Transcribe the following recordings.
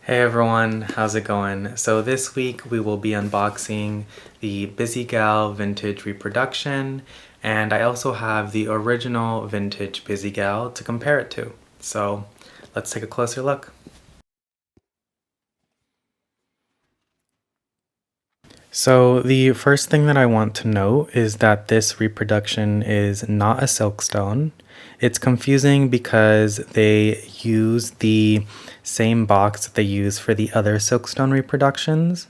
Hey everyone, how's it going? So this week we will be unboxing the Busy Gal Vintage Reproduction, and I also have the original Vintage Busy Gal to compare it to. So let's take a closer look. So the first thing that I want to note is that this reproduction is not a silkstone. It's confusing because they use the same box that they use for the other silkstone reproductions,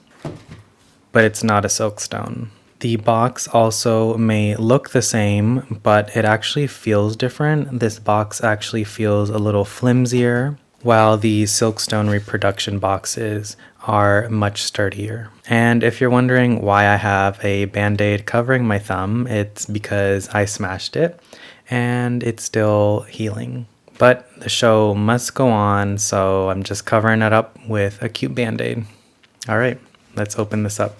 but it's not a silkstone. The box also may look the same, but it actually feels different. This box actually feels a little flimsier, while the silkstone reproduction boxes are much sturdier. And if you're wondering why I have a band-aid covering my thumb, it's because I smashed it and it's still healing. But the show must go on, so I'm just covering it up with a cute band-aid. All right, let's open this up.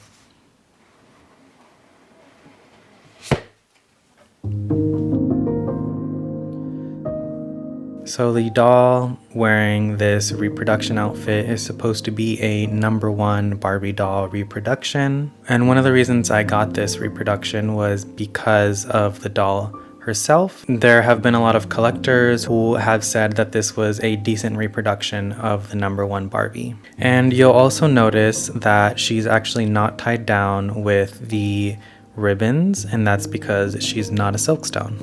So the doll wearing this reproduction outfit is supposed to be a #1 Barbie doll reproduction. And one of the reasons I got this reproduction was because of the doll herself. There have been a lot of collectors who have said that this was a decent reproduction of the #1 Barbie. And you'll also notice that she's actually not tied down with the ribbons, and that's because she's not a silkstone.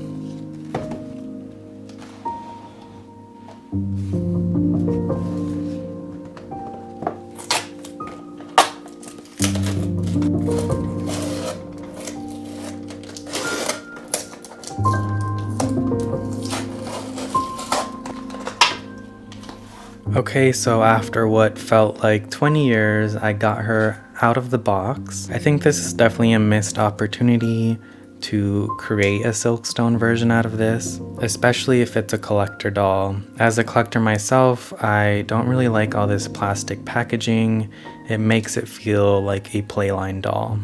Okay, so after what felt like 20 years, I got her out of the box. I think this is definitely a missed opportunity to create a silkstone version out of this, especially if it's a collector doll. As a collector myself, I don't really like all this plastic packaging. It makes it feel like a playline doll.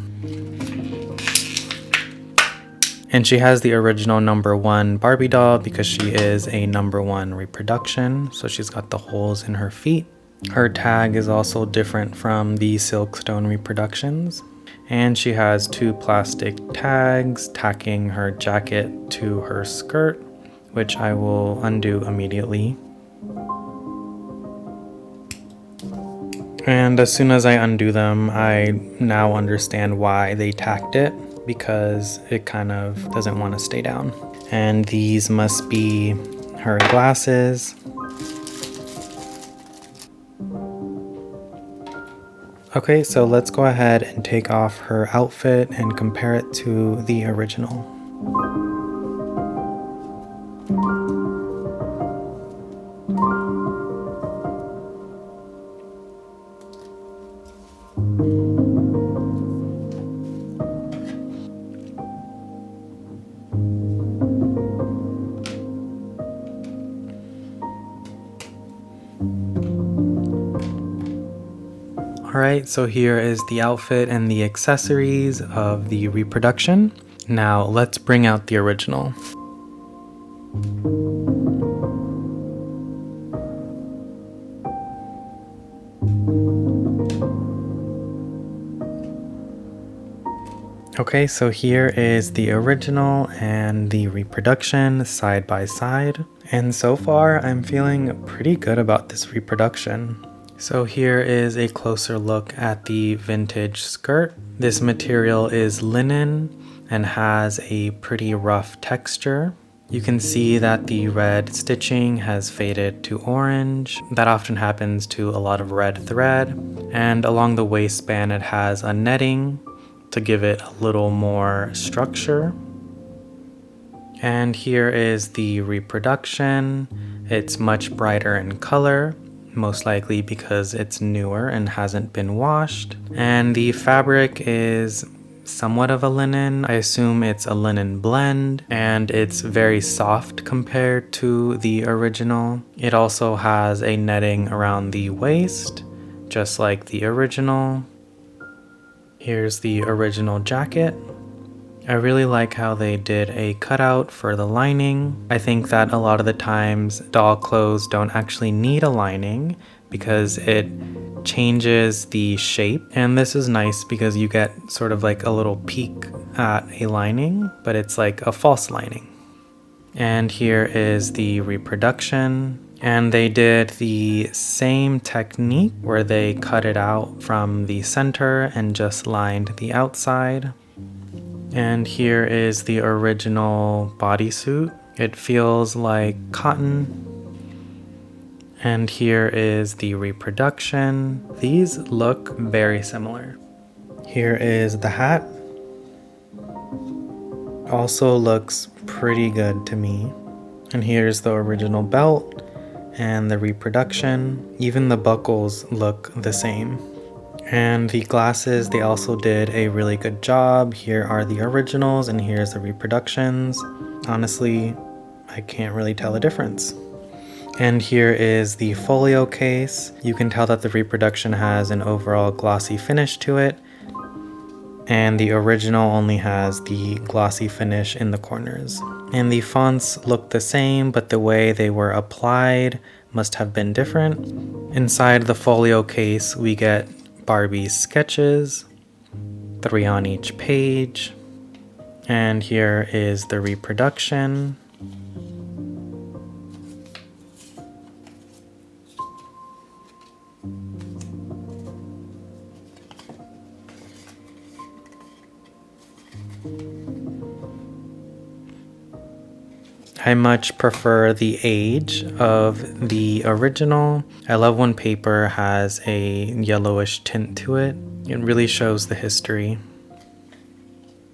And she has the original #1 Barbie doll because she is a #1 reproduction, so she's got the holes in her feet. Her tag is also different from the silkstone reproductions. And she has 2 plastic tags tacking her jacket to her skirt, which I will undo immediately. And as soon as I undo them, I now understand why they tacked it, because it kind of doesn't want to stay down. And these must be her glasses. Okay, so let's go ahead and take off her outfit and compare it to the original. Alright, so here is the outfit and the accessories of the reproduction. Now let's bring out the original. Okay, so here is the original and the reproduction side by side. And so far, I'm feeling pretty good about this reproduction. So here is a closer look at the vintage skirt. This material is linen and has a pretty rough texture. You can see that the red stitching has faded to orange. That often happens to a lot of red thread. And along the waistband, it has a netting to give it a little more structure. And here is the reproduction. It's much brighter in color, most likely because it's newer and hasn't been washed. And the fabric is somewhat of a linen. I assume it's a linen blend, and it's very soft compared to the original. It also has a netting around the waist, just like the original. Here's the original jacket, I really like how they did a cutout for the lining. I think that a lot of the times doll clothes don't actually need a lining because it changes the shape. And this is nice because you get sort of like a little peek at a lining, but it's like a false lining. And here is the reproduction. And they did the same technique where they cut it out from the center and just lined the outside. And here is the original bodysuit. It feels like cotton. And here is the reproduction. These look very similar. Here is the hat. Also looks pretty good to me. And here's the original belt and the reproduction. Even the buckles look the same. And the glasses, they also did a really good job. Here are the originals and here's the reproductions. Honestly, I can't really tell a difference. And here is the folio case. You can tell that the reproduction has an overall glossy finish to it. And the original only has the glossy finish in the corners. And the fonts look the same, but the way they were applied must have been different. Inside the folio case, we get Barbie's sketches, 3 on each page. And here is the reproduction. I much prefer the age of the original. I love when paper has a yellowish tint to it. It really shows the history.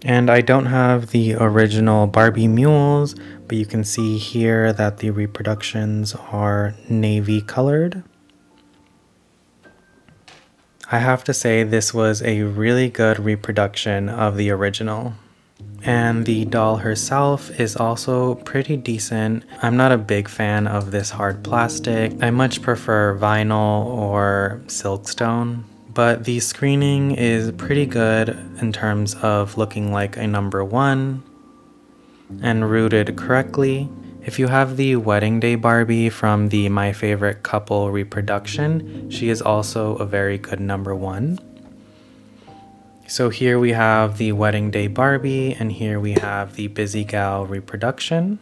And I don't have the original Barbie mules, but you can see here that the reproductions are navy colored. I have to say this was a really good reproduction of the original. And the doll herself is also pretty decent. I'm not a big fan of this hard plastic. I much prefer vinyl or silkstone. But the screening is pretty good in terms of looking like a number 1 and rooted correctly. If you have the Wedding Day Barbie from the My Favorite Couple reproduction, she is also a very good number 1. So here we have the Wedding Day Barbie, and here we have the Busy Gal reproduction.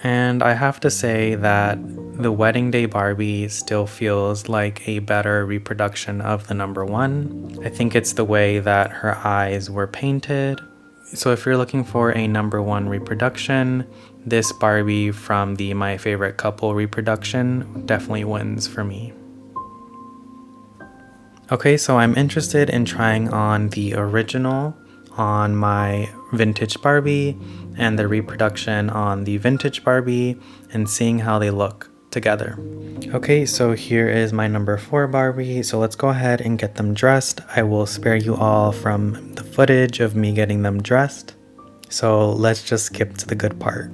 And I have to say that the Wedding Day Barbie still feels like a better reproduction of the number 1. I think it's the way that her eyes were painted. So if you're looking for a number 1 reproduction, this Barbie from the My Favorite Couple reproduction definitely wins for me. Okay, so I'm interested in trying on the original on my Vintage Barbie and the reproduction on the Vintage Barbie and seeing how they look together. Okay, so here is my number 4 Barbie, so let's go ahead and get them dressed. I will spare you all from the footage of me getting them dressed, so let's just skip to the good part.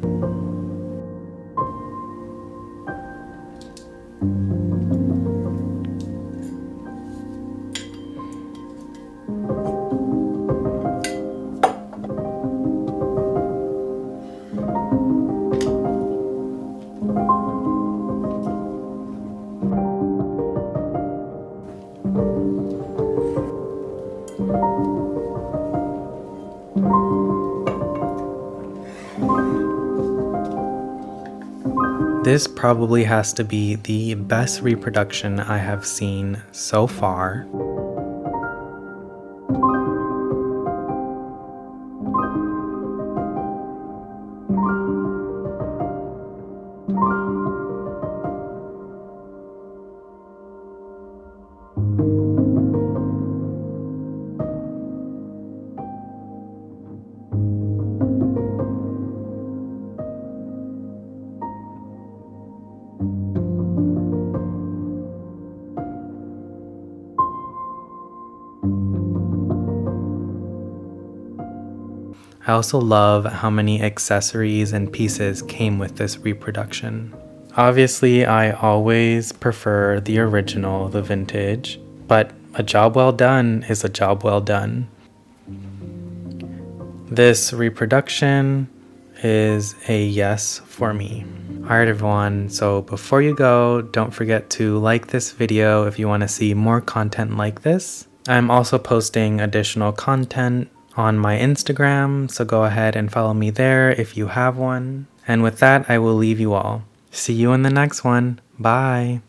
This probably has to be the best reproduction I have seen so far. I also love how many accessories and pieces came with this reproduction. Obviously, I always prefer the original, the vintage, but a job well done is a job well done. This reproduction is a yes for me. Alright everyone, so before you go, don't forget to like this video if you want to see more content like this. I'm also posting additional content on my Instagram, so go ahead and follow me there if you have one. And with that, I will leave you all. See you in the next one. Bye!